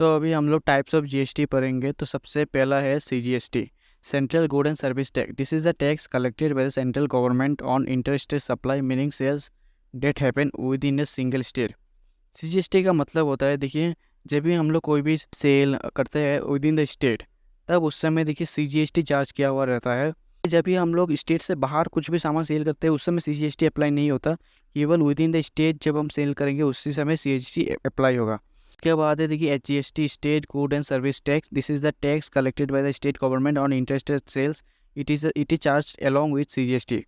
तो अभी हम लोग टाइप्स ऑफ जीएसटी पढ़ेंगे। तो सबसे पहला है CGST, central good and service tax. This is the tax collected by the central government on interstate supply, meaning sales that happen within a single state. CGST का मतलब होता है, देखिए, जब भी हम लोग कोई भी सेल करते हैं विद इन द स्टेट, तब उस समय देखिए सीजीएसटी चार्ज किया हुआ रहता है। जब भी हम लोग स्टेट से बाहर कुछ भी सामान सेल करते हैं उस समय सीजीएसटी अप्लाई नहीं होता, केवल विद इन द स्टेट जब हम सेल करेंगे उसी समय सीजीएसटी अप्लाई होगा। इसके बाद है देखिए SGST, state good and service tax. This is the tax collected by the state government on interstate sales. It is charge along with CGST.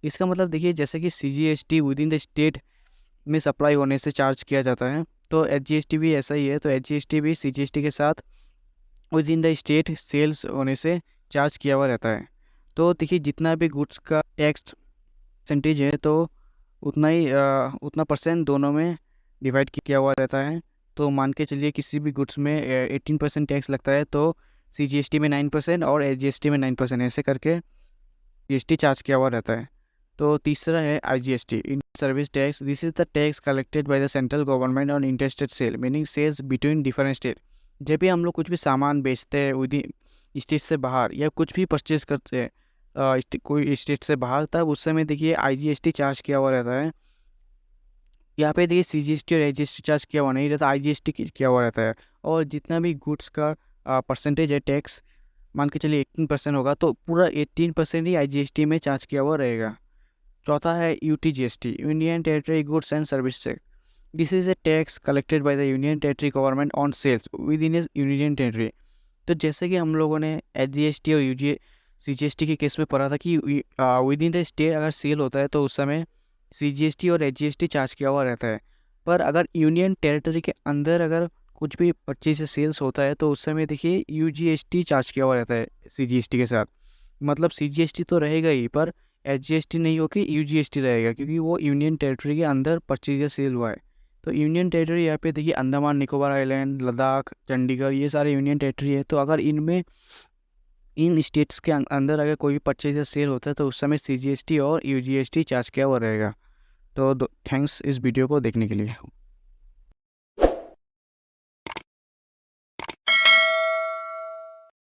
इसका मतलब देखिए, जैसे कि CGST within the state में सप्लाई होने से चार्ज किया जाता है, तो एचजीएसटी भी ऐसा ही है। तो एचजीएसटी भी सीजीएसटी के साथ within the state sales होने से चार्ज किया हुआ रहता है। तो देखिए, जितना भी गुड्स का टैक्स परसेंटेज है तो उतना परसेंट दोनों में डिवाइड किया हुआ रहता है। तो मान के चलिए किसी भी गुड्स में 18% टैक्स लगता है, तो सीजीएसटी में 9% और एचजीएसटी में 9%, ऐसे करके जीएसटी चार्ज किया हुआ रहता है। तो तीसरा है IGST, in service tax. This is the tax collected by the central government on interstate sale, meaning sales between different state. जब भी हम लोग कुछ भी सामान बेचते हैं विद इन स्टेट से बाहर, या कुछ भी परचेज करते हैं कोई स्टेट से बाहर, तब उस समय देखिए आईजीएसटी चार्ज किया हुआ रहता है। यहाँ पे देखिए सीजीएसटी और एचजीएसटी चार्ज किया हुआ नहीं रहता, आईजीएसटी किया हुआ रहता है। और जितना भी गुड्स का परसेंटेज है टैक्स, मान के चलिए 18% होगा, तो पूरा 18% ही आईजीएसटी में चार्ज किया हुआ रहेगा। चौथा है UTGST, union territory goods and service tax. This is a tax collected by the union territory government on sales within a union territory. तो जैसे कि हम लोगों ने एचजीएसटी और सीजीएसटी के केस में पढ़ा था कि विद इन द स्टेट अगर सेल होता है तो उस समय सीजीएसटी और एचजीएसटी चार्ज किया हुआ रहता है। पर अगर यूनियन टेरिटरी के अंदर अगर कुछ भी परचेज सेल्स होता है तो उस समय देखिए यूजीएसटी चार्ज किया हुआ रहता है सीजीएसटी के साथ। मतलब सीजीएसटी तो रहेगा ही, पर एचजीएसटी नहीं होकर यूजीएसटी रहेगा, क्योंकि वो यूनियन टेरिटरी के अंदर परचेज सेल हुआ है। तो यूनियन टेरिटरी यहाँ पे देखिए अंडमान निकोबार आइलैंड, लद्दाख, चंडीगढ़, ये सारे यूनियन टेरिटरी है। तो अगर इनमें इन स्टेट्स के अंदर अगर कोई भी परचेज सेल होता है तो उस समय सीजीएसटी और यूजीएसटी चार्ज किया हुआ रहेगा। तो थैंक्स इस वीडियो को देखने के लिए।